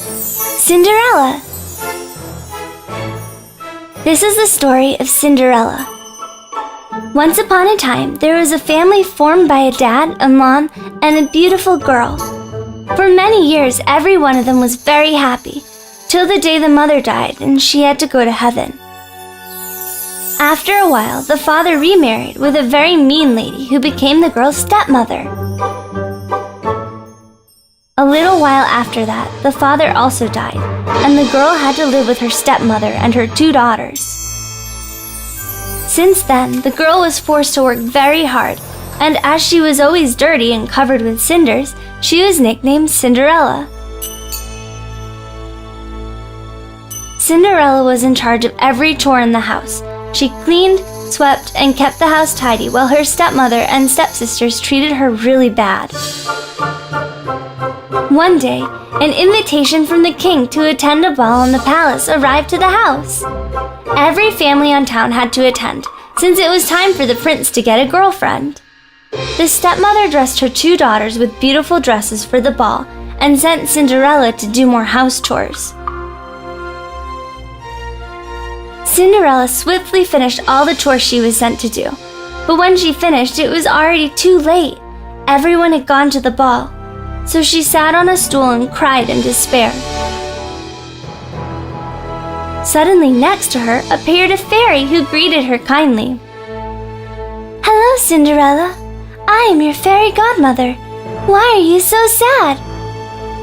Cinderella. This is the story of Cinderella. Once upon a time, there was a family formed by a dad, a mom, and a beautiful girl. For many years, every one of them was very happy, till the day the mother died and she had to go to heaven. After a while, the father remarried with a very mean lady who became the girl's stepmother. A little while after that, the father also died, and the girl had to live with her stepmother and her 2 daughters. Since then, the girl was forced to work very hard, and as she was always dirty and covered with cinders, she was nicknamed Cinderella. Cinderella was in charge of every chore in the house. She cleaned, swept, and kept the house tidy while her stepmother and stepsisters treated her really bad. One day, an invitation from the king to attend a ball in the palace arrived to the house. Every family on town had to attend, since it was time for the prince to get a girlfriend. The stepmother dressed her 2 daughters with beautiful dresses for the ball and sent Cinderella to do more house chores. Cinderella swiftly finished all the chores she was sent to do, but when she finished, it was already too late. Everyone had gone to the ball, so she sat on a stool and cried in despair. Suddenly next to her appeared a fairy who greeted her kindly. "Hello, Cinderella. I am your fairy godmother. Why are you so sad?"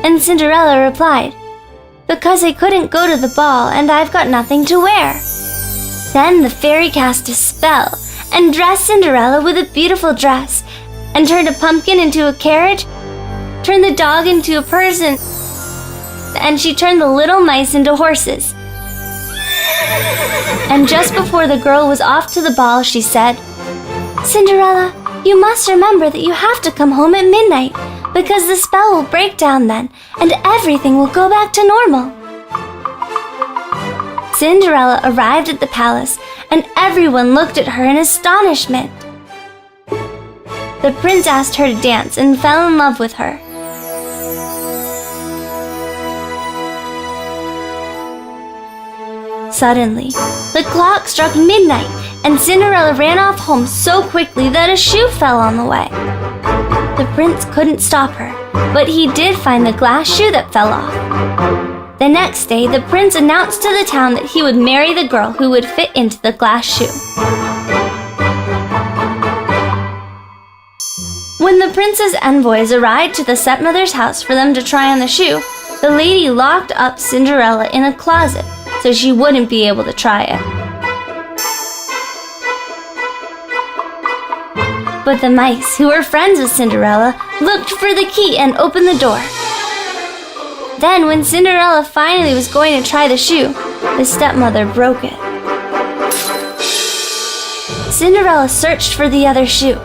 And Cinderella replied, "Because I couldn't go to the ball and I've got nothing to wear." Then the fairy cast a spell and dressed Cinderella with a beautiful dress and turned a pumpkin into a carriage, turned the dog into a person, and she turned the little mice into horses. And just before the girl was off to the ball, she said, "Cinderella, you must remember that you have to come home at midnight, because the spell will break down then, and everything will go back to normal." Cinderella arrived at the palace, and everyone looked at her in astonishment. The prince asked her to dance and fell in love with her. Suddenly, the clock struck midnight, and Cinderella ran off home so quickly that a shoe fell on the way. The prince couldn't stop her, but he did find the glass shoe that fell off. The next day, the prince announced to the town that he would marry the girl who would fit into the glass shoe. When the prince's envoys arrived to the stepmother's house for them to try on the shoe, the lady locked up Cinderella in a closet so she wouldn't be able to try it. But the mice, who were friends with Cinderella, looked for the key and opened the door. Then, when Cinderella finally was going to try the shoe, the stepmother broke it. Cinderella searched for the other shoe,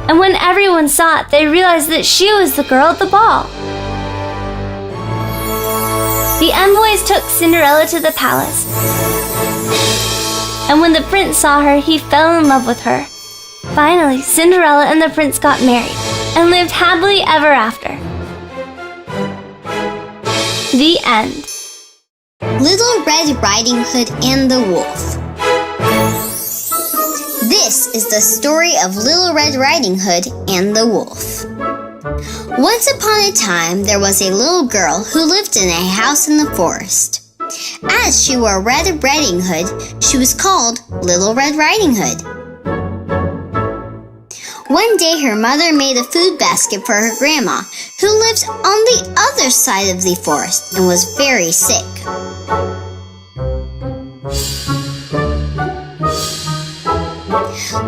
and when everyone saw it, they realized that she was the girl at the ball. The envoys took Cinderella to the palace, and when the prince saw her, he fell in love with her. Finally, Cinderella and the prince got married and lived happily ever after. The end. Little Red Riding Hood and the Wolf. This is the story of Little Red Riding Hood and the Wolf. Once upon a time, there was a little girl who lived in a house in the forest. As she wore a red riding hood, she was called Little Red Riding Hood. One day, her mother made a food basket for her grandma, who lived on the other side of the forest and was very sick.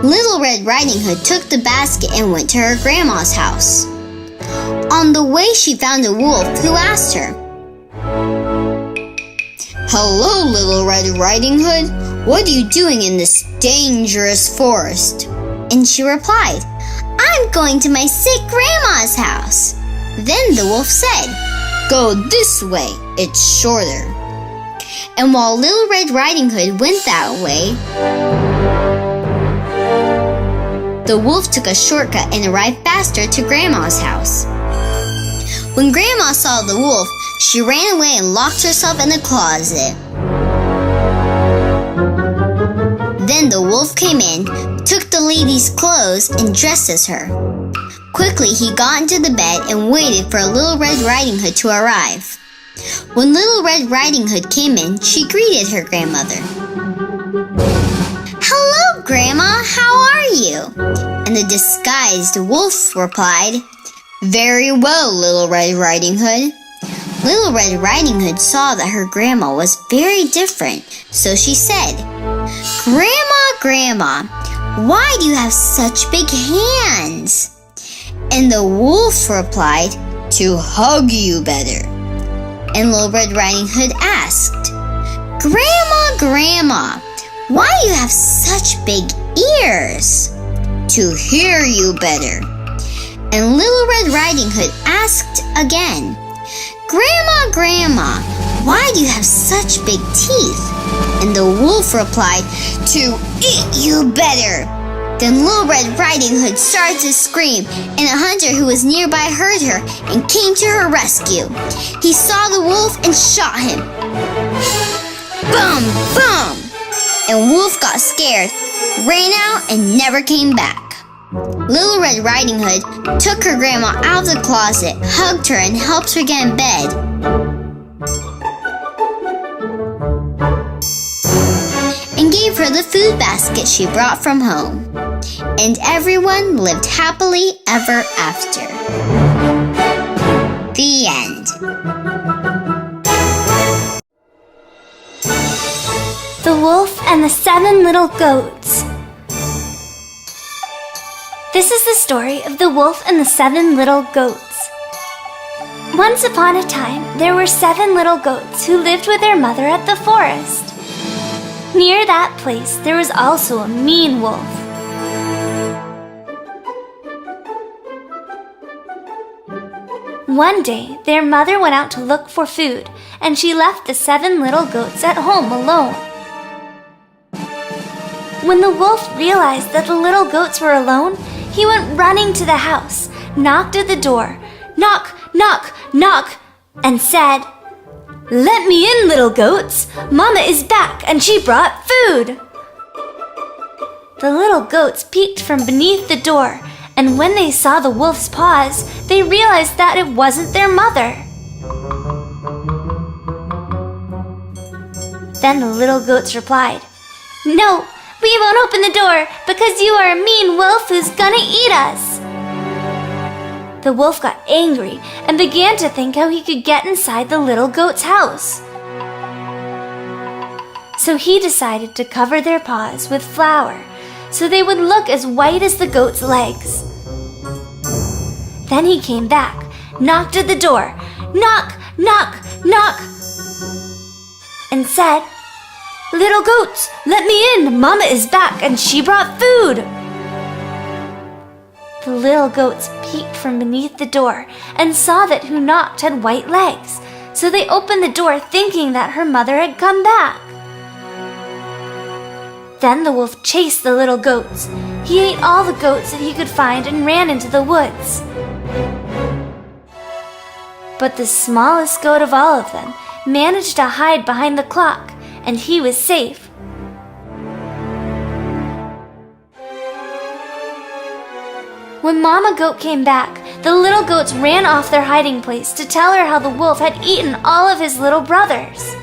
Little Red Riding Hood took the basket and went to her grandma's house. On the way, she found a wolf who asked her, "Hello, Little Red Riding Hood. What are you doing in this dangerous forest?" And she replied, "I'm going to my sick grandma's house." Then the wolf said, "Go this way, it's shorter." And while Little Red Riding Hood went that way, the wolf took a shortcut and arrived faster to Grandma's house. When Grandma saw the wolf, She ran away and locked herself in the closet. Then the wolf came in, took the lady's clothes, and dressed as her. Quickly, he got into the bed and waited for Little Red Riding Hood to arrive. When Little Red Riding Hood came in, she greeted her grandmother. "Hello, Grandma, how are you?" And the disguised wolf replied, "Very well, Little Red Riding Hood." Little Red Riding Hood saw that her grandma was very different, so she said, Grandma, why do you have such big hands?" And the wolf replied, "To hug you better." And Little Red Riding Hood asked, Grandma, why do you have such big ears?" "To hear you better." And Little Red Riding Hood asked again, Grandma, why do you have such big teeth?" And the wolf replied, "To eat you better." Then Little Red Riding Hood started to scream, and a hunter who was nearby heard her and came to her rescue. He saw the wolf and shot him. Boom, boom! And Wolf got scared, ran out, and never came back. Little Red Riding Hood took her grandma out of the closet, hugged her, and helped her get in bed. And gave her the food basket she brought from home. And everyone lived happily ever after. The end. The Wolf and the 7 Little Goats. This is the story of the wolf and the 7 little goats. Once upon a time, there were 7 little goats who lived with their mother at the forest. Near that place, there was also a mean wolf. One day, their mother went out to look for food, and she left the 7 little goats at home alone. When the wolf realized that the little goats were alone, he went running to the house, knocked at the door, knock, knock, knock, and said, "Let me in, little goats. Mama is back and she brought food." The little goats peeked from beneath the door, and when they saw the wolf's paws, they realized that it wasn't their mother. Then the little goats replied, "No, we won't open the door because you are a mean wolf who's gonna eat us." The wolf got angry and began to think how he could get inside the little goat's house. So he decided to cover their paws with flour so they would look as white as the goat's legs. Then he came back, knocked at the door, knock, knock, knock, and said, "Little goats, let me in. Mama is back and she brought food." The little goats peeked from beneath the door and saw that who knocked had white legs, so they opened the door thinking that her mother had come back. Then the wolf chased the little goats. He ate all the goats that he could find and ran into the woods. But the smallest goat of all of them managed to hide behind the clock, and he was safe. When Mama Goat came back, the little goats ran off their hiding place to tell her how the wolf had eaten all of his little brothers.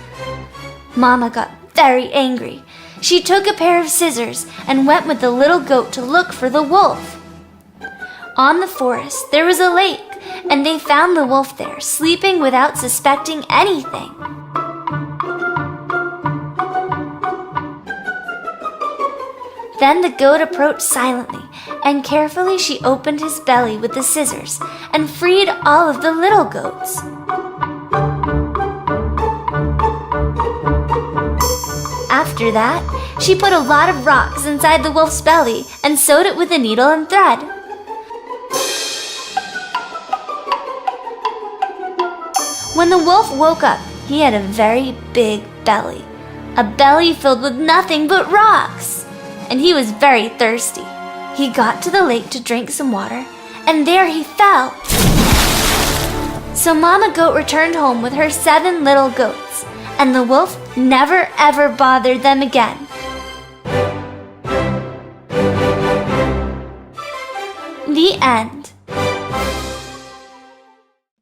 Mama got very angry. She took a pair of scissors and went with the little goat to look for the wolf. On the forest, there was a lake, and they found the wolf there, sleeping without suspecting anything. Then the goat approached silently, and carefully she opened his belly with the scissors and freed all of the little goats. After that, she put a lot of rocks inside the wolf's belly and sewed it with a needle and thread. When the wolf woke up, he had a very big belly, a belly filled with nothing but rocks, and he was very thirsty. He got to the lake to drink some water, and there he fell. So Mama Goat returned home with her 7 little goats, and the wolf never ever bothered them again. The end.